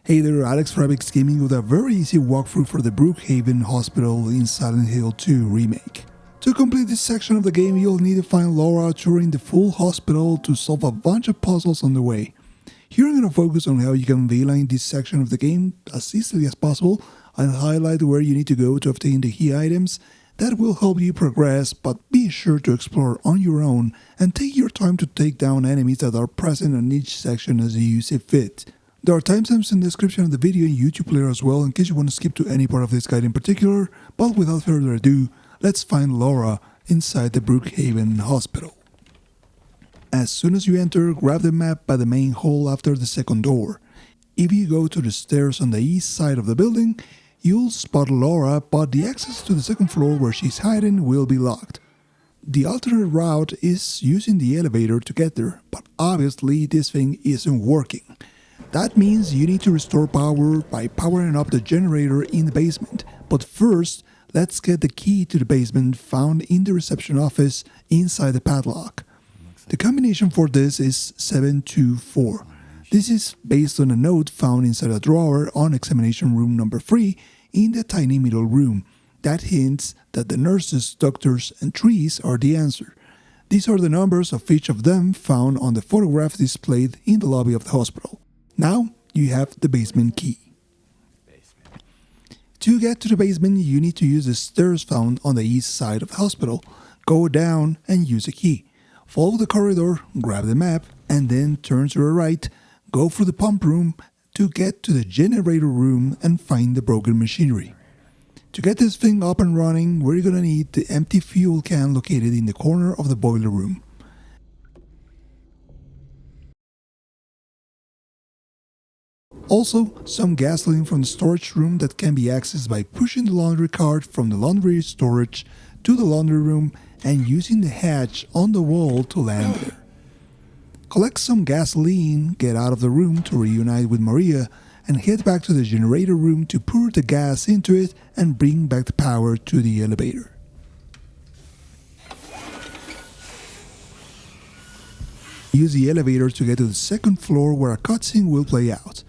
Hey there, Alex from Gaming with a very easy walkthrough for the Brookhaven Hospital in Silent Hill 2 Remake. To complete this section of the game, you'll need to find Laura touring the full hospital to solve a bunch of puzzles on the way. Here I'm going to focus on how you can V-line this section of the game as easily as possible and highlight where you need to go to obtain the key items. That will help you progress, but be sure to explore on your own and take your time to take down enemies that are present in each section as you see fit. There are timestamps in the description of the video and YouTube player as well in case you want to skip to any part of this guide in particular, but without further ado, let's find Laura inside the Brookhaven Hospital. As soon as you enter, grab the map by the main hall after the second door. If you go to the stairs on the east side of the building, you'll spot Laura, but the access to the second floor where she's hiding will be locked. The alternate route is using the elevator to get there, but obviously this thing isn't working. That means you need to restore power by powering up the generator in the basement. But first, let's get the key to the basement found in the reception office inside the padlock. The combination for this is 724. This is based on a note found inside a drawer on examination room number 3 in the tiny middle room. That hints that the nurses, doctors, and trees are the answer. These are the numbers of each of them found on the photograph displayed in the lobby of the hospital. Now you have the basement key. To get to the basement, you need to use the stairs found on the east side of the hospital. Go down and use a key. Follow the corridor, grab the map, and then turn to the right. Go through the pump room to get to the generator room and find the broken machinery. To get this thing up and running, we're gonna need the empty fuel can located in the corner of the boiler room. Also, some gasoline from the storage room that can be accessed by pushing the laundry cart from the laundry storage to the laundry room and using the hatch on the wall to land there. Collect some gasoline, get out of the room to reunite with Maria, and head back to the generator room to pour the gas into it and bring back the power to the elevator. Use the elevator to get to the second floor where a cutscene will play out.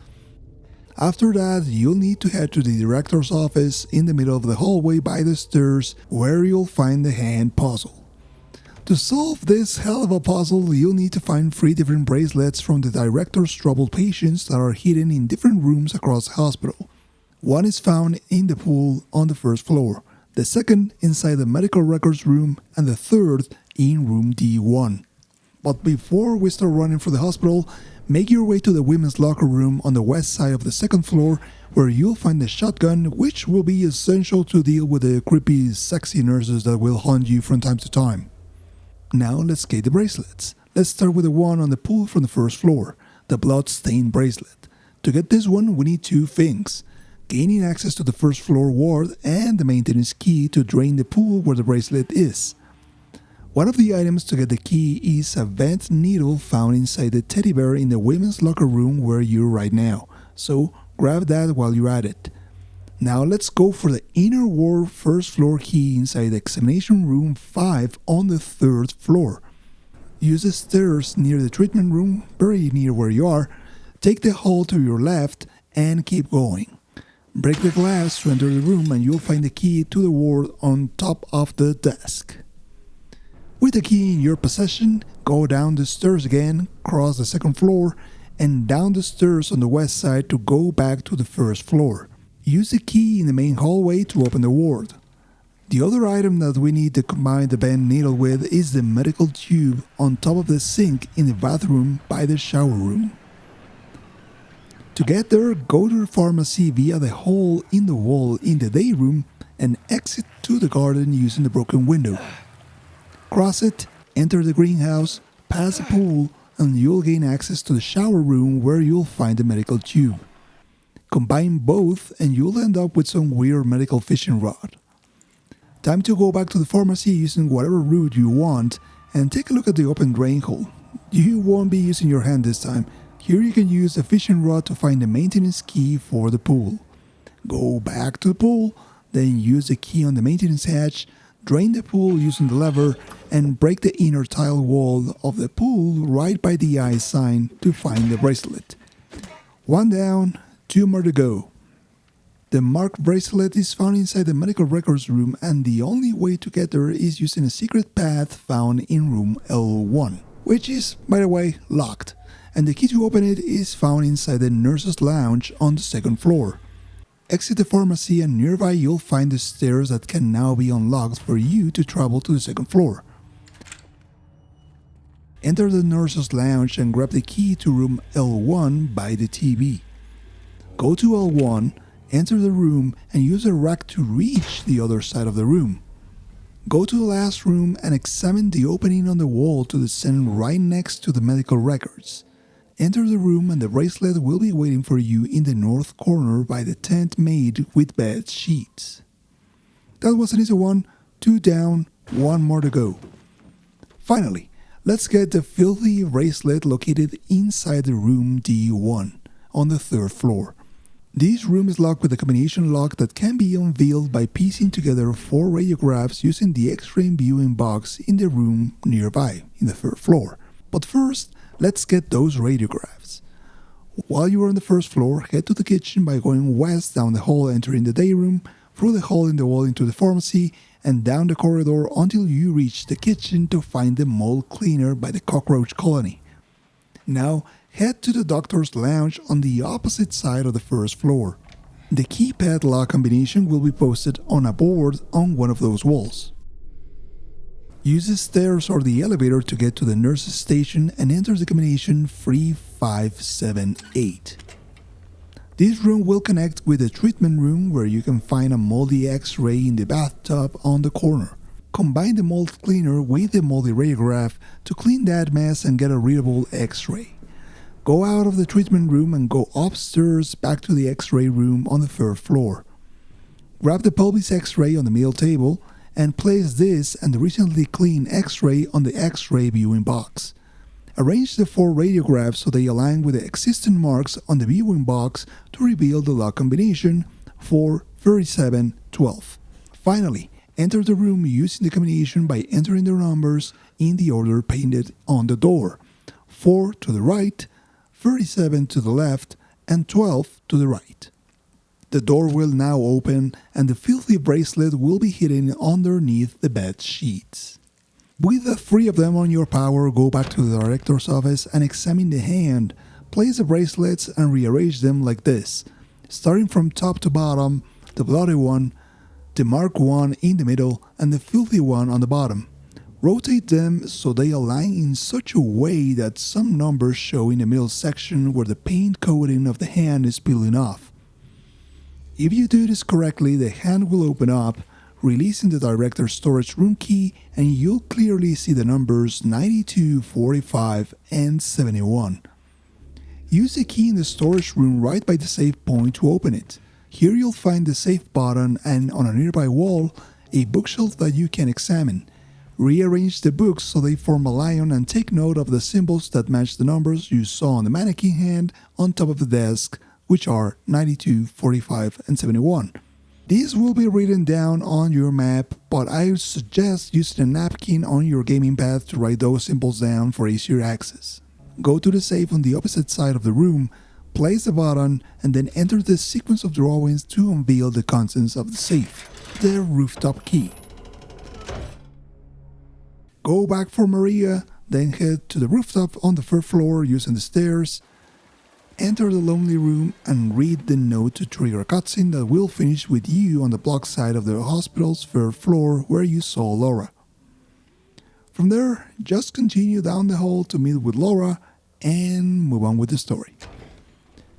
After that, you'll need to head to the director's office in the middle of the hallway by the stairs where you'll find the hand puzzle. To solve this hell of a puzzle, you'll need to find 3 different bracelets from the director's troubled patients that are hidden in different rooms across the hospital. One is found in the pool on the first floor, the second inside the medical records room, and the third in room D1. But before we start running for the hospital, make your way to the women's locker room on the west side of the second floor where you'll find the shotgun, which will be essential to deal with the creepy, sexy nurses that will haunt you from time to time. Now let's get the bracelets. Let's start with the one on the pool from the first floor, the blood-stained bracelet. To get this one, we need 2 things: gaining access to the first floor ward and the maintenance key to drain the pool where the bracelet is. One of the items to get the key is a bent needle found inside the teddy bear in the women's locker room where you're right now, so grab that while you're at it. Now let's go for the inner ward first floor key inside the examination room 5 on the 3rd floor. Use the stairs near the treatment room, very near where you are, take the hall to your left and keep going. Break the glass to enter the room and you'll find the key to the ward on top of the desk. With the key in your possession, go down the stairs again, cross the second floor, and down the stairs on the west side to go back to the first floor. Use the key in the main hallway to open the ward. The other item that we need to combine the bent needle with is the medical tube on top of the sink in the bathroom by the shower room. To get there, go to the pharmacy via the hole in the wall in the day room and exit to the garden using the broken window. Cross it, enter the greenhouse, pass the pool, and you'll gain access to the shower room where you'll find the medical tube. Combine both and you'll end up with some weird medical fishing rod. Time to go back to the pharmacy using whatever route you want and take a look at the open drain hole. You won't be using your hand this time. Here you can use a fishing rod to find the maintenance key for the pool. Go back to the pool, then use the key on the maintenance hatch, drain the pool using the lever, and break the inner tile wall of the pool right by the eye sign to find the bracelet. 1 down, 2 more to go. The marked bracelet is found inside the medical records room, and the only way to get there is using a secret path found in room L1, which is, by the way, locked, and the key to open it is found inside the nurse's lounge on the 2nd floor. Exit the pharmacy, and nearby you'll find the stairs that can now be unlocked for you to travel to the 2nd floor. Enter the nurse's lounge and grab the key to room L1 by the TV. Go to L1, enter the room, and use a rack to reach the other side of the room. Go to the last room and examine the opening on the wall to descend right next to the medical records. Enter the room and the bracelet will be waiting for you in the north corner by the tent made with bed sheets. That was an easy one. 2 down, 1 more to go. Finally, let's get the filthy bracelet located inside the room D1 on the 3rd floor. This room is locked with a combination lock that can be unveiled by piecing together 4 radiographs using the X-ray viewing box in the room nearby in the 3rd floor. But first, let's get those radiographs. While you are on the 1st floor, head to the kitchen by going west down the hall, entering the day room, through the hole in the wall into the pharmacy, and down the corridor until you reach the kitchen to find the mold cleaner by the cockroach colony. Now, head to the doctor's lounge on the opposite side of the 1st floor. The key padlock combination will be posted on a board on one of those walls. Use the stairs or the elevator to get to the nurse's station and enter the combination 3578. This room will connect with the treatment room, where you can find a moldy X-ray in the bathtub on the corner. Combine the mold cleaner with the moldy radiograph to clean that mess and get a readable X-ray. Go out of the treatment room and go upstairs back to the X-ray room on the 3rd floor. Grab the pelvis X-ray on the middle table and place this and the recently cleaned X-ray on the X-ray viewing box. Arrange the 4 radiographs so they align with the existing marks on the viewing box to reveal the lock combination 43712. Finally, enter the room using the combination by entering the numbers in the order painted on the door: 4 to the right, 37 to the left, and 12 to the right. The door will now open and the filthy bracelet will be hidden underneath the bed sheets. With the 3 of them on your power, go back to the director's office and examine the hand. Place the bracelets and rearrange them like this, starting from top to bottom: the bloody one, the marked one in the middle, and the filthy one on the bottom. Rotate them so they align in such a way that some numbers show in the middle section where the paint coating of the hand is peeling off. If you do this correctly, the hand will open up, releasing the director's storage room key, and you'll clearly see the numbers 92, 45, and 71. Use the key in the storage room right by the save point to open it. Here you'll find the save button and on a nearby wall, a bookshelf that you can examine. Rearrange the books so they form a lion and take note of the symbols that match the numbers you saw on the mannequin hand on top of the desk, which are 92, 45, and 71. These will be written down on your map, but I would suggest using a napkin on your gaming pad to write those symbols down for easier access. Go to the safe on the opposite side of the room, place the button, and then enter the sequence of drawings to unveil the contents of the safe: the rooftop key. Go back for Maria, then head to the rooftop on the 3rd floor using the stairs. Enter the lonely room and read the note to trigger a cutscene that will finish with you on the block side of the hospital's 3rd floor where you saw Laura. From there, just continue down the hall to meet with Laura and move on with the story.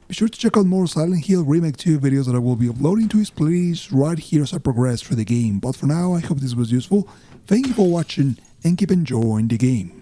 Be sure to check out more Silent Hill Remake 2 videos that I will be uploading to his playlist right here as I progress through the game. But for now, I hope this was useful. Thank you for watching and keep enjoying the game.